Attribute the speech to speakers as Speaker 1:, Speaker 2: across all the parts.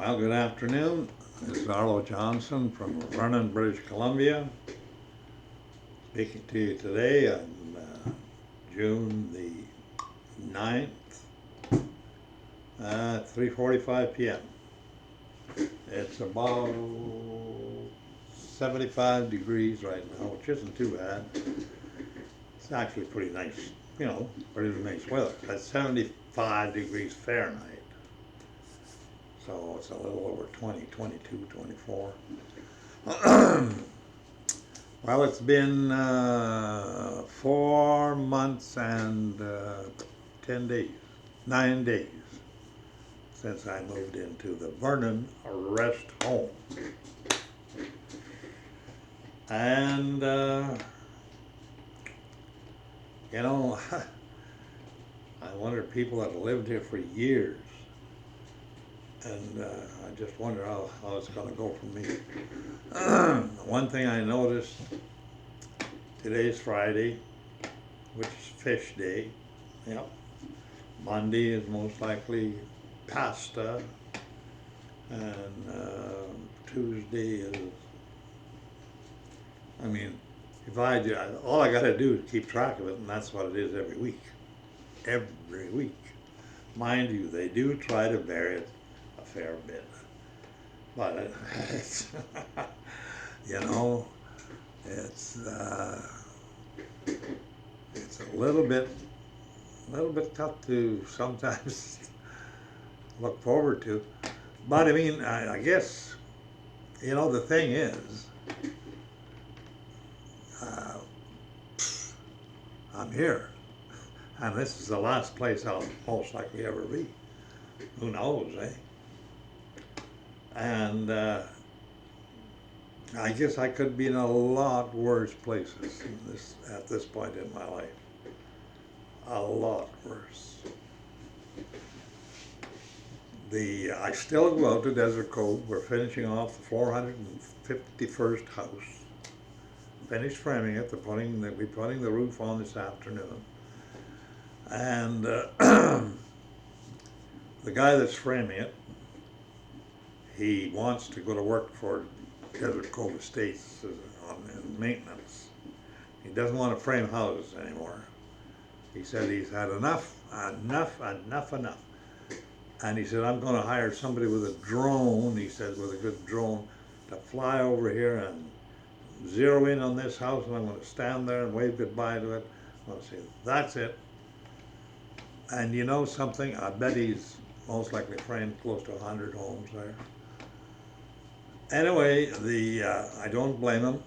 Speaker 1: Well, good afternoon. This is Arlo Johnson from Vernon, British Columbia, speaking to you today on June the 9th, 3:45 p.m. It's about 75 degrees right now, which isn't too bad. It's actually pretty nice, pretty nice weather. That's 75 degrees Fahrenheit. So it's a little over 20, 22, 24. Well, it's been 4 months and 10 days, 9 days since I moved into the Vernon Rest Home. And, I wonder people that have lived here for years. And I just wonder how it's going to go for me. One thing I noticed, today's Friday, which is fish day. Yep. Monday is most likely pasta. And Tuesday is, all I got to do is keep track of it, and that's what it is every week. Every week. Mind you, they do try to vary it a fair bit. But it's, it's a little bit tough to sometimes look forward to. But I guess, the thing is, I'm here, and this is the last place I'll most likely ever be. Who knows, eh? And I guess I could be in a lot worse places at this point in my life. A lot worse. I still go out to Desert Cove. We're finishing off the 451st house. Finished framing it. We're putting the roof on this afternoon. And the guy that's framing it, he wants to go to work for Desert Cove Estates in maintenance. He doesn't want to frame houses anymore. He said he's had enough. And he said, I'm going to hire somebody with a drone, he said, with a good drone, to fly over here and zero in on this house, and I'm going to stand there and wave goodbye to it. I'm going to say, that's it. And you know something? I bet he's most likely framed close to 100 homes there. Anyway, I don't blame him.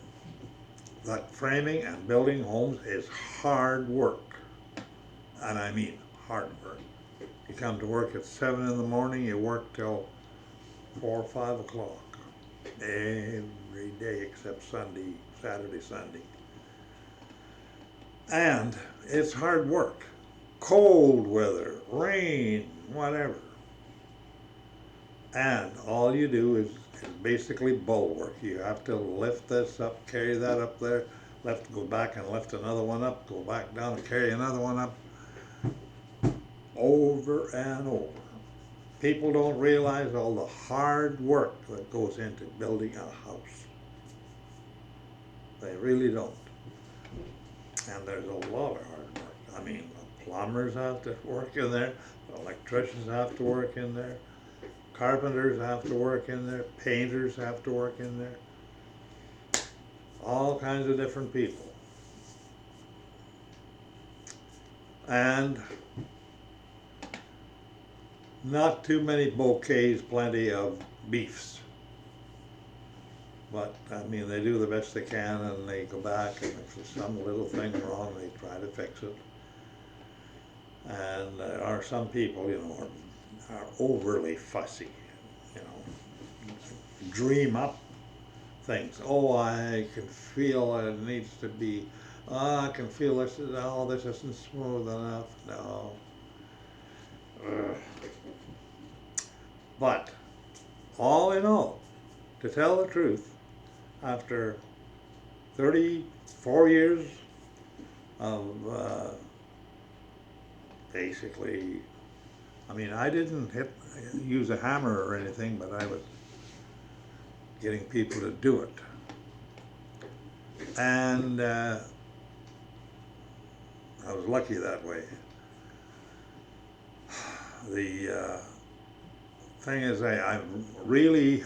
Speaker 1: But framing and building homes is hard work. And I mean hard work. You come to work at 7 in the morning, you work till 4 or 5 o'clock. Every day except Saturday, Sunday. And it's hard work. Cold weather, rain, whatever. And all you do is basically bulwark. You have to lift this up, carry that up there, go back and lift another one up, go back down and carry another one up. Over and over. People don't realize all the hard work that goes into building a house. They really don't. And there's a lot of hard work. The plumbers have to work in there, the electricians have to work in there, carpenters have to work in there, painters have to work in there. All kinds of different people. And not too many bouquets, plenty of beefs. But, they do the best they can, and they go back, and if there's some little thing wrong, they try to fix it. And there are some people, are overly fussy, dream up things. Oh, I can feel it needs to be, I can feel this isn't smooth enough. No. But all in all, to tell the truth, after 34 years of basically, I didn't hit use a hammer or anything, but I was getting people to do it. And I was lucky that way. The thing is, I really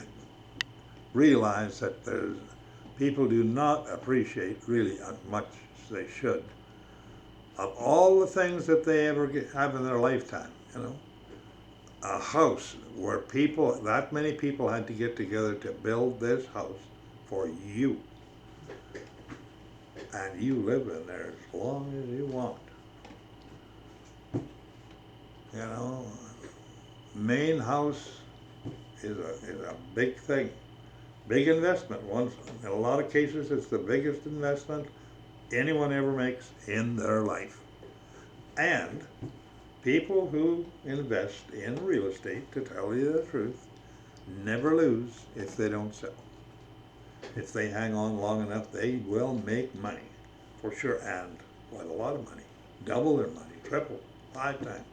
Speaker 1: realized that people do not appreciate really as much as they should of all the things that they ever have in their lifetime, you know. A house where that many people had to get together to build this house for you. And you live in there as long as you want. You know, main house is a big thing. Big investment. In a lot of cases, it's the biggest investment anyone ever makes in their life. And people who invest in real estate, to tell you the truth, never lose if they don't sell. If they hang on long enough, they will make money, for sure, and quite a lot of money. Double their money, triple, 5 times.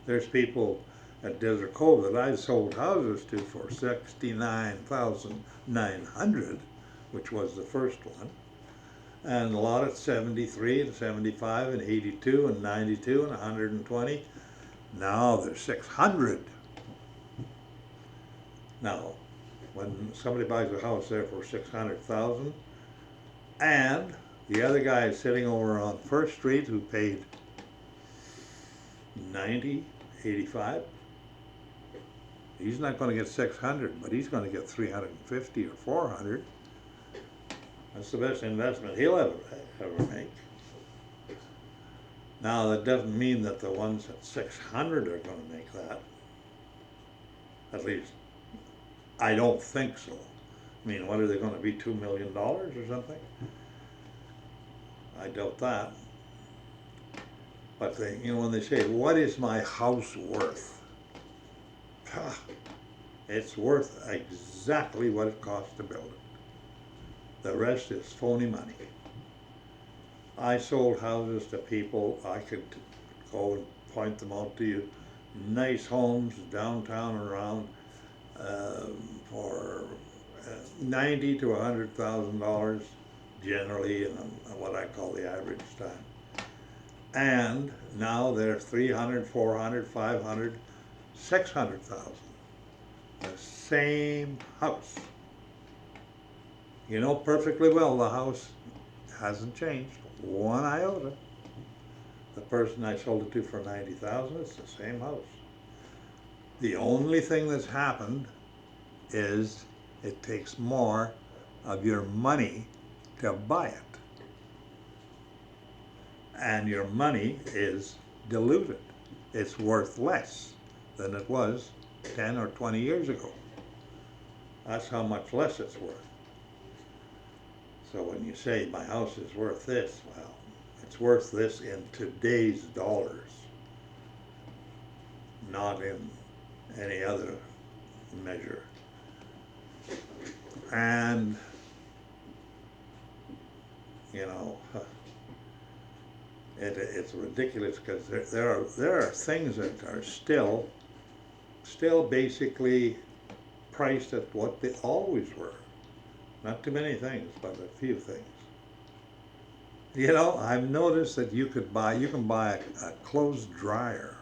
Speaker 1: There's people at Desert Cove that I sold houses to for $69,900, which was the first one, and a lot at 73 and 75 and 82 and 92 and 120. Now they're 600. Now, when somebody buys a house there for 600,000, and the other guy is sitting over on First Street who paid 90, 85. He's not going to get 600, but he's going to get 350 or 400. That's the best investment he'll ever make. Now, that doesn't mean that the ones at 600 are going to make that. At least, I don't think so. I mean, what are they going to be, $2 million or something? I doubt that. But when they say, what is my house worth? It's worth exactly what it costs to build it. The rest is phony money. I sold houses to people. I could go and point them out to you. Nice homes downtown around for $90,000 to $100,000 generally in what I call the average time. And now they're 300, 400, 500, 600,000. The same house. You know perfectly well the house hasn't changed one iota. The person I sold it to for 90,000, it's the same house. The only thing that's happened is it takes more of your money to buy it. And your money is diluted. It's worth less than it was 10 or 20 years ago. That's how much less it's worth. So when you say my house is worth this, well, it's worth this in today's dollars, not in any other measure. And, it's ridiculous because there are things that are still basically priced at what they always were. Not too many things, but a few things. I've noticed that you can buy a clothes dryer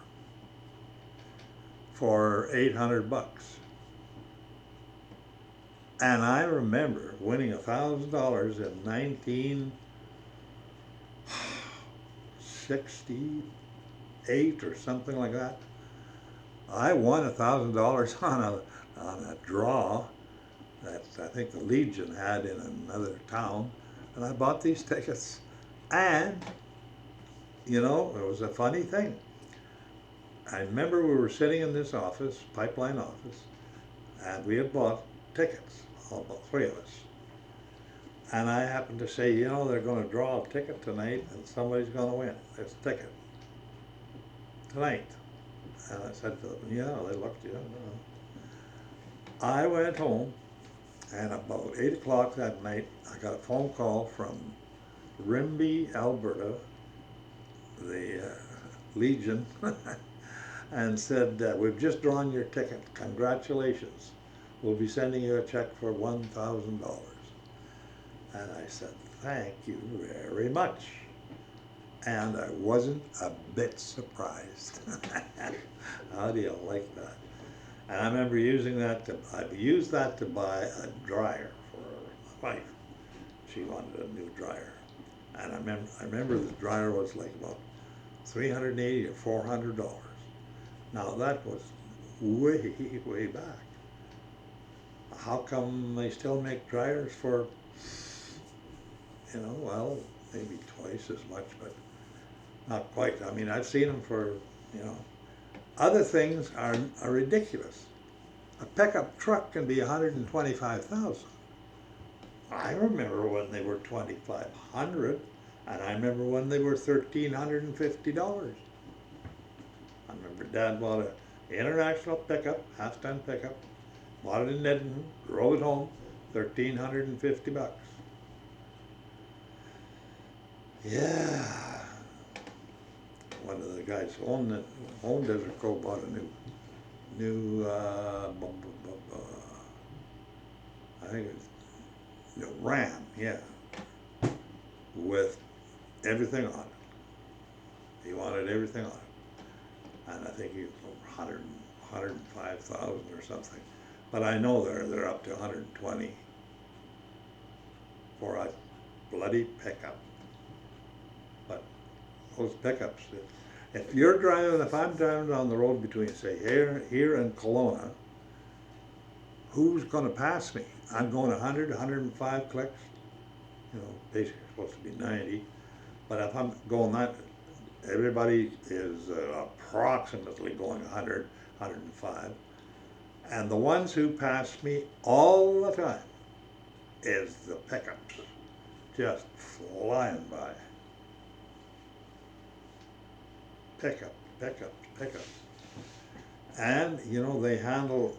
Speaker 1: for $800. And I remember winning $1,000 in 1968 or something like that. I won $1,000 on a draw that I think the Legion had in another town, and I bought these tickets. And it was a funny thing. I remember we were sitting in this office, pipeline office, and we had bought tickets, all about 3 of us. And I happened to say, they're going to draw a ticket tonight, and somebody's going to win this ticket tonight. And I said to them, yeah, they looked, I went home, and about 8 o'clock that night, I got a phone call from Rimbey, Alberta, the Legion, and said, we've just drawn your ticket. Congratulations. We'll be sending you a check for $1,000. And I said, thank you very much. And I wasn't a bit surprised. How do you like that? And I remember using that I used that to buy a dryer for my wife. She wanted a new dryer. And I remember the dryer was like about $380 or $400. Now that was way, way back. How come they still make dryers for, well, maybe twice as much, but not quite. I mean, I've seen them for, other things are ridiculous. A pickup truck can be $125,000. I remember when they were $2,500, and I remember when they were $1,350. I remember Dad bought an international pickup, half-ton pickup, bought it in Edmonton, drove it home, $1,350. Yeah. One of the guys who owned Desert Cove bought a new I think it was Ram, yeah, with everything on it. He wanted everything on it, and I think he was over 105,000 or something. But I know they're up to 120 for a bloody pickup. But those pickups, if I'm driving down the road between, say, here and Kelowna, who's going to pass me? I'm going 100, 105 clicks. Basically supposed to be 90. But if I'm going that, everybody is approximately going 100, 105. And the ones who pass me all the time is the pickups, just flying by. Pickups. And they handle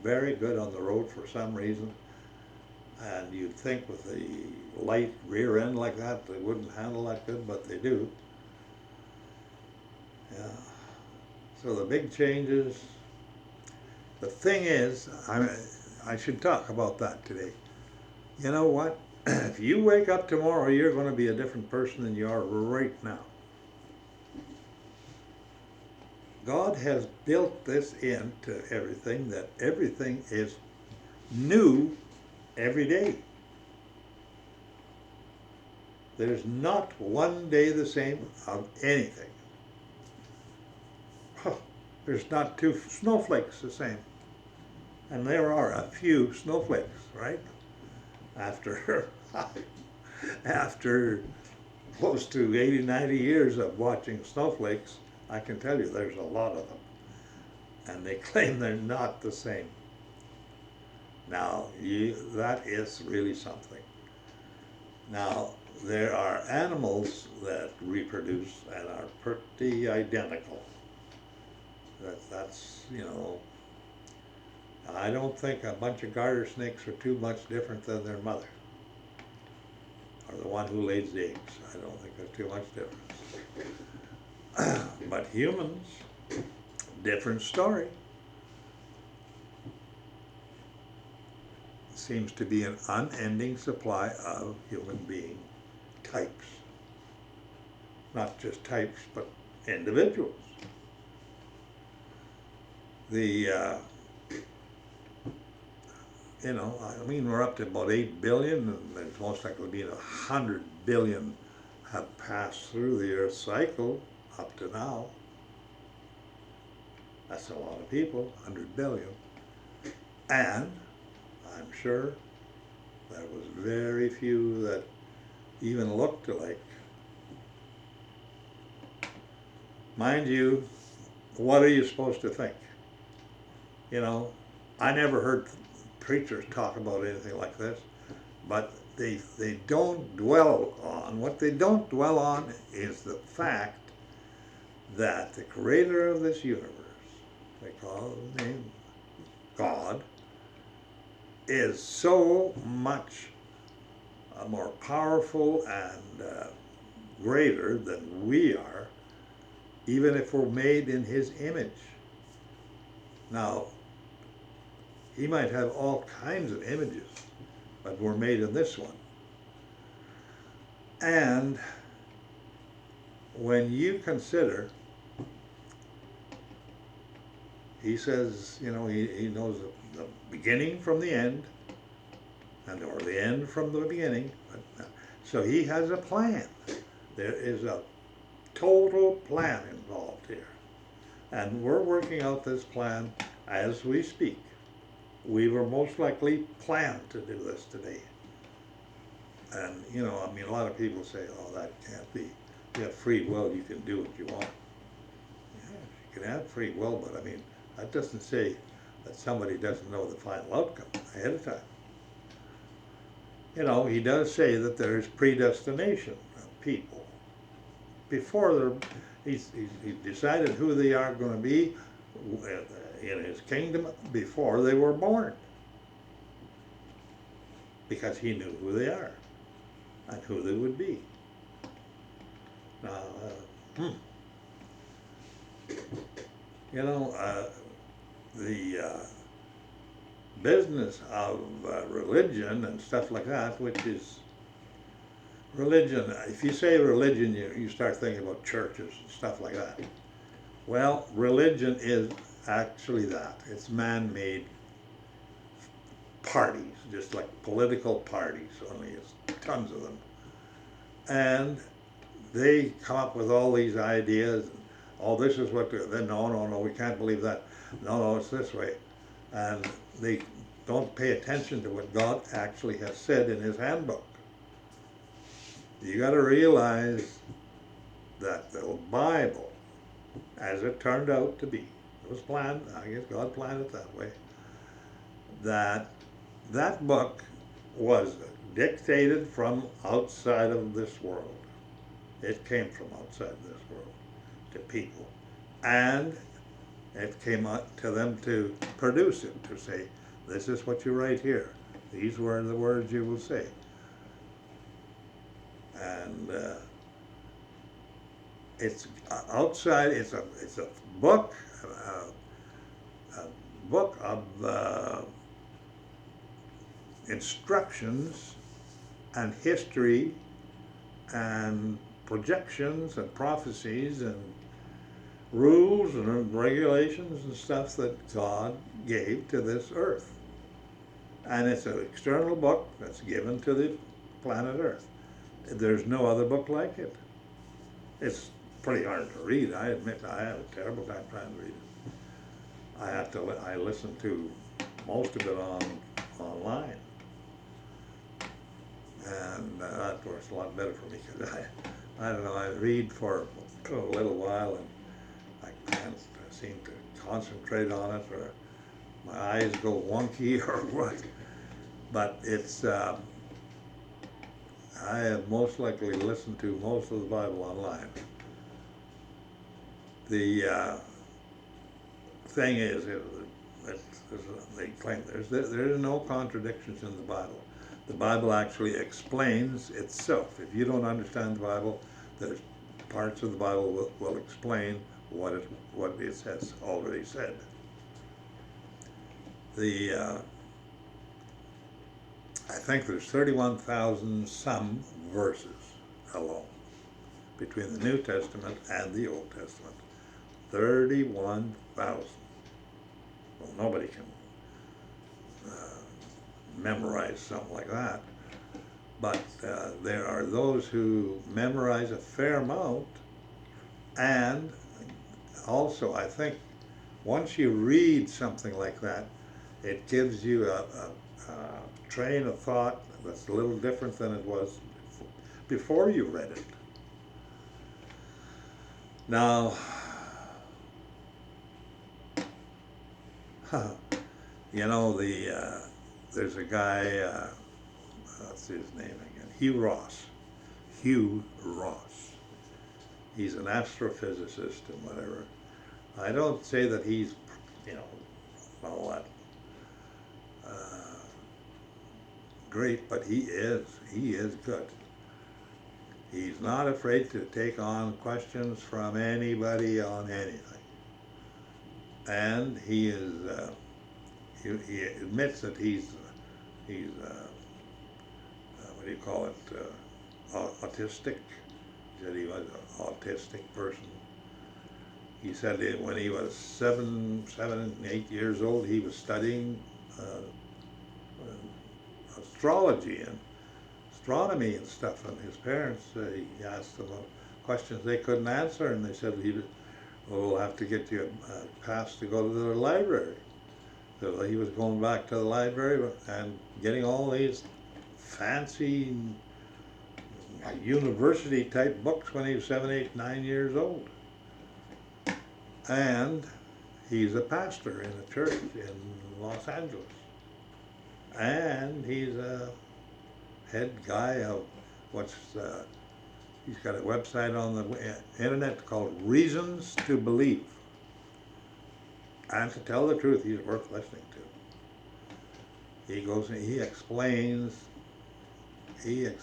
Speaker 1: very good on the road for some reason. And you'd think with the light rear end like that, they wouldn't handle that good, but they do. Yeah. So the big changes. The thing is, I should talk about that today. You know what? If you wake up tomorrow, you're going to be a different person than you are right now. God has built this into everything, that everything is new every day. There's not one day the same of anything. There's not two snowflakes the same. And there are a few snowflakes, right? After close to 80, 90 years of watching snowflakes, I can tell you there's a lot of them. And they claim they're not the same. Now, that is really something. Now, there are animals that reproduce and are pretty identical. That's, I don't think a bunch of garter snakes are too much different than their mother, or the one who lays the eggs. I don't think there's too much difference. But humans, different story. Seems to be an unending supply of human being types. Not just types, but individuals. We're up to about 8 billion, and there's most likely be 100 billion have passed through the Earth cycle up to now. That's a lot of people, 100 billion. And I'm sure there was very few that even looked alike. Mind you, what are you supposed to think? I never heard preachers talk about anything like this, but they don't dwell on, what they don't dwell on is the fact that the creator of this universe, they call his name God, is so much more powerful and greater than we are, even if we're made in his image. Now, he might have all kinds of images, but we're made in this one. And when you consider, he says, you know, he knows the beginning from the end, or the end from the beginning. So he has a plan. There is a total plan involved here. And we're working out this plan as we speak. We were most likely planned to do this today. And, you know, I mean, a lot of people say, oh, that can't be. You have free will, you can do what you want. Yeah, you can have free will, but I mean, that doesn't say that somebody doesn't know the final outcome ahead of time. You know, he does say that there's predestination of people. Before he's decided who they are going to be in his kingdom before they were born. Because he knew who they are and who they would be. Now, you know, the business of religion and stuff like that, which is religion, if you say religion, you start thinking about churches and stuff like that. Well, religion is actually that. It's man-made parties, just like political parties, only it's tons of them. And they come up with all these ideas. Oh, this is what, then no, we can't believe that. No, it's this way. And they don't pay attention to what God actually has said in his handbook. You got to realize that the Bible, as it turned out to be, it was planned, I guess God planned it that way, that book was dictated from outside of this world. It came from outside this world to people. And it came up to them to produce it, to say, this is what you write here. These were the words you will say. And it's outside, it's a book, a book of instructions and history and projections and prophecies and rules and regulations and stuff that God gave to this earth. And it's an external book that's given to the planet Earth. There's no other book like it. It's pretty hard to read. I admit I have a terrible time trying to read it. I listen to most of it online. And that works a lot better for me because I don't know, I read for a little while and I can't seem to concentrate on it, or my eyes go wonky or what. But it's, I have most likely listened to most of the Bible online. The thing is, they claim there are no contradictions in the Bible. The Bible actually explains itself. If you don't understand the Bible, there's parts of the Bible will explain what it has already said. I think there's 31,000 some verses alone between the New Testament and the Old Testament. 31,000. Well, nobody can memorize something like that. But there are those who memorize a fair amount, and also I think once you read something like that, it gives you a train of thought that's a little different than it was before you read it. Now, you know, there's a guy, what's his name again? Hugh Ross. He's an astrophysicist and whatever. I don't say that he's, you know, all that great, but he is good. He's not afraid to take on questions from anybody on anything. And he is, he admits that he's what do you call it, autistic. He said he was an autistic person. He said that when he was 8 years old, he was studying astrology and astronomy and stuff, and his parents, he asked them questions they couldn't answer, and they said, we'll have to get you a pass to go to the library. So he was going back to the library and getting all these fancy university type books when he was 7, 8, 9 years old. And he's a pastor in a church in Los Angeles. And he's a head guy of he's got a website on the internet called Reasons to Believe. And to tell the truth, he's worth listening to. He goes and he explains the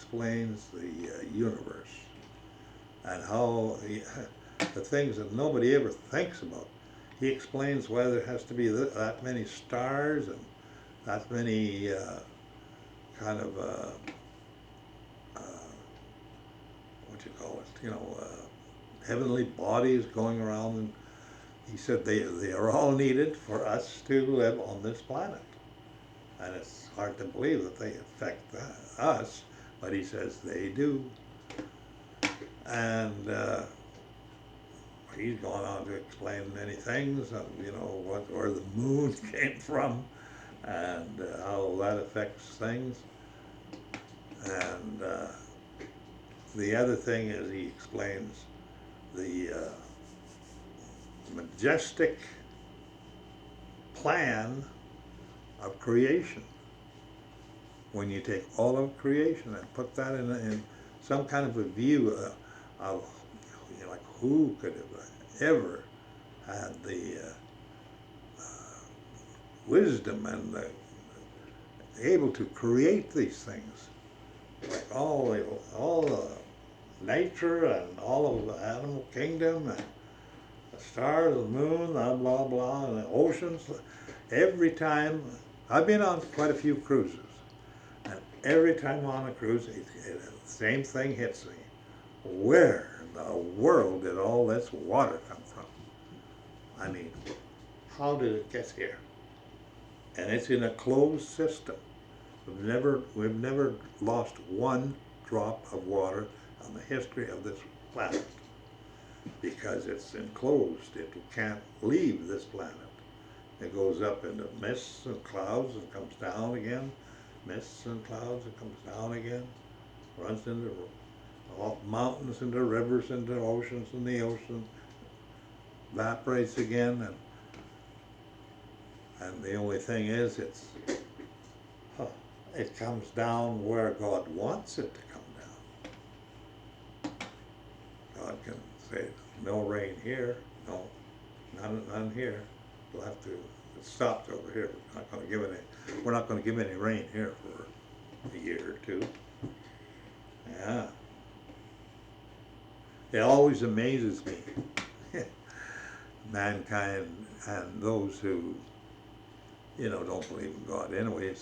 Speaker 1: universe and how the things that nobody ever thinks about. He explains why there has to be that many stars and that many kind of what you call it, heavenly bodies going around. And he said they are all needed for us to live on this planet. And it's hard to believe that they affect us, but he says they do. And he's gone on to explain many things, where the moon came from and how that affects things. And the other thing is he explains the majestic plan of creation. When you take all of creation and put that in some kind of a view of like who could have ever had the wisdom and able to create these things, like all the nature and all of the animal kingdom and the stars, the moon, blah blah blah, and the oceans. Every time I've been on quite a few cruises, and every time on a cruise, the same thing hits me. Where in the world did all this water come from? I mean, how did it get here? And it's in a closed system. We've never lost one drop of water on the history of this planet because it's enclosed. It can't leave this planet. It goes up into mists and clouds and comes down again. Mists and clouds and comes down again. Runs into mountains, into rivers, into oceans, and the ocean evaporates again. And the only thing is, it comes down where God wants it to come down. God can say, no rain here, no, none here. We'll have to, it stops over here. We're not going to give any rain here for a year or two. Yeah. It always amazes me, mankind and those who, don't believe in God anyway,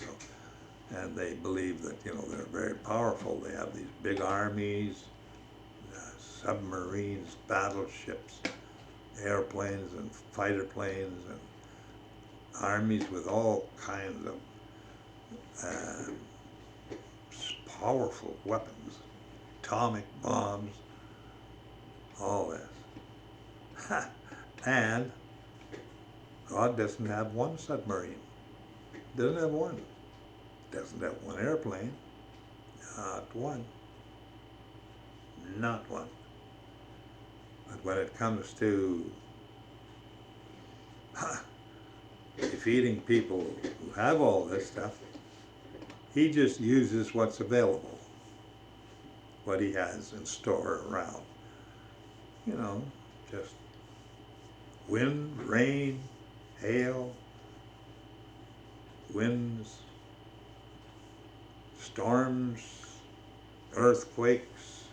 Speaker 1: and they believe that, they're very powerful. They have these big armies, submarines, battleships, airplanes and fighter planes, and armies with all kinds of powerful weapons, atomic bombs, all this. And God doesn't have one submarine. Doesn't have one. Doesn't have one airplane. Not one. Not one. But when it comes to defeating people who have all this stuff, he just uses what's available, what he has in store around. Just wind, rain, hail, winds, storms, earthquakes,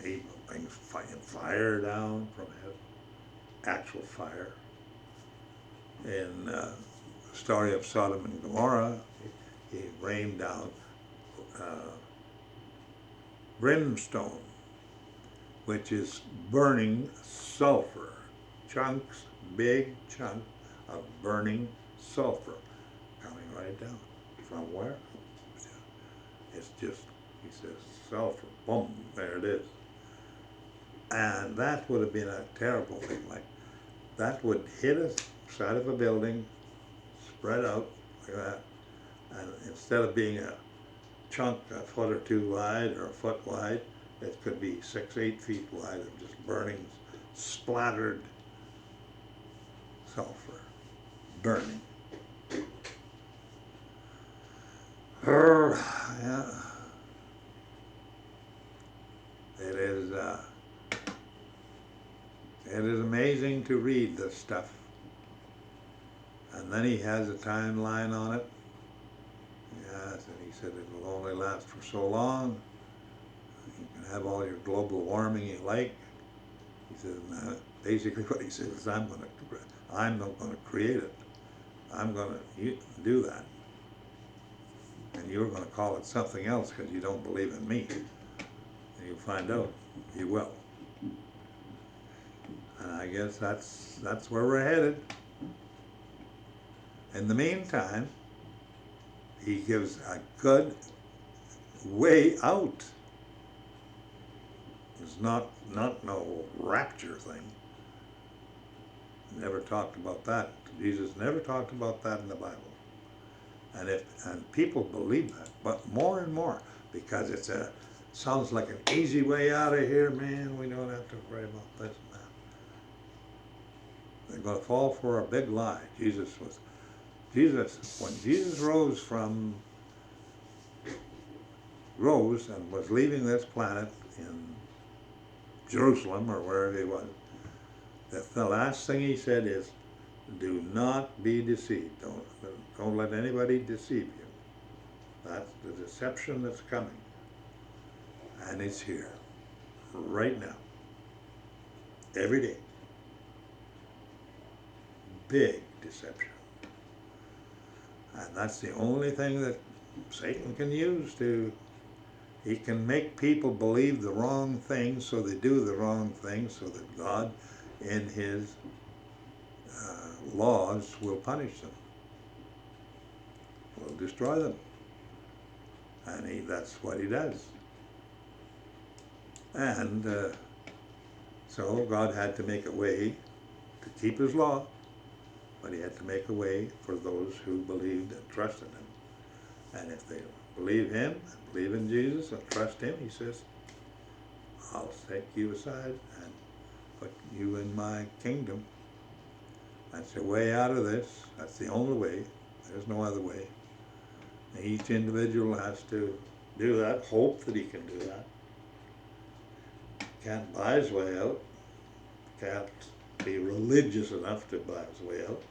Speaker 1: He brings fire down from heaven, actual fire. In the story of Sodom and Gomorrah, he rained down brimstone, which is burning sulfur, chunks, big chunks of burning sulfur coming right down. From where? It's just, he says, sulfur, boom, there it is. And that would have been a terrible thing. Like, that would hit a side of a building, spread out like that, and instead of being a chunk a foot or two wide or a foot wide, it could be 6, 8 feet wide of just burning, splattered sulfur, burning. Yeah. It is amazing to read this stuff. And then he has a timeline on it. Yes, and he said it will only last for so long. You can have all your global warming you like. He said, basically what he says is, I'm not going to create it. I'm going to do that. And you're going to call it something else because you don't believe in me. And you'll find out. You will. And I guess that's where we're headed. In the meantime, he gives a good way out. It's not no rapture thing. Never talked about that. Jesus never talked about that in the Bible. And people believe that, but more and more, because sounds like an easy way out of here, man. We don't have to worry about this and that. They're going to fall for a big lie. When Jesus rose and was leaving this planet in Jerusalem or wherever he was, the last thing he said is, do not be deceived. Don't let anybody deceive you. That's the deception that's coming. And it's here, right now, every day. Big deception. And that's the only thing that Satan can use he can make people believe the wrong thing, so they do the wrong thing, so that God, in his laws, will punish them, will destroy them. And that's what he does. And so God had to make a way to keep his law, but he had to make a way for those who believed and trusted him. And if they believe him, and believe in Jesus, and trust him, he says, I'll take you aside and put you in my kingdom. That's the way out of this. That's the only way. There's no other way. And each individual has to do that, hope that he can do that. Can't buy his way out. Can't be religious enough to buy his way out.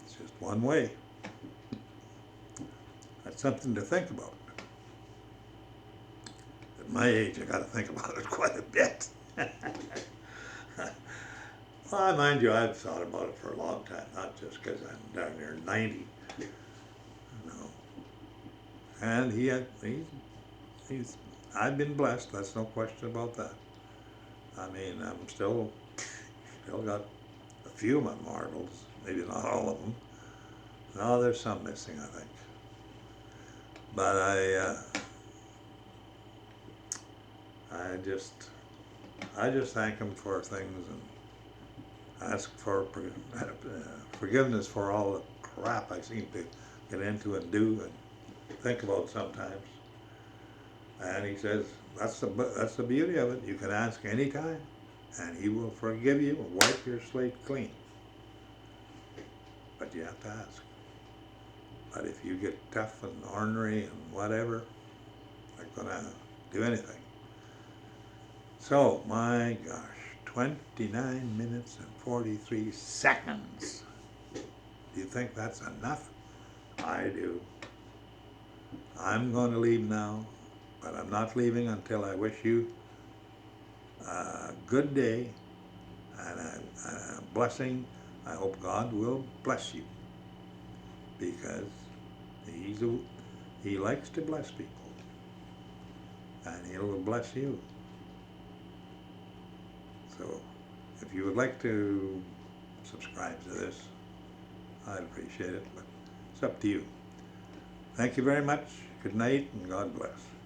Speaker 1: It's just one way. That's something to think about. At my age, I got to think about it quite a bit. Well, mind you, I've thought about it for a long time, not just because I'm down here 90. No. And I've been blessed. That's no question about that. I mean, I'm still got a few of my marbles, maybe not all of them. No, there's some missing, I think. But I just thank him for things and ask for forgiveness for all the crap I seem to get into and do and think about sometimes. And he says, that's the beauty of it. You can ask any time, and he will forgive you and wipe your slate clean. But you have to ask. But if you get tough and ornery and whatever, not gonna do anything. So, my gosh, 29 minutes and 43 seconds. Do you think that's enough? I do. I'm going to leave now. But I'm not leaving until I wish you a good day and a blessing. I hope God will bless you, because He likes to bless people, and He'll bless you. So if you would like to subscribe to this, I'd appreciate it, but it's up to you. Thank you very much. Good night, and God bless.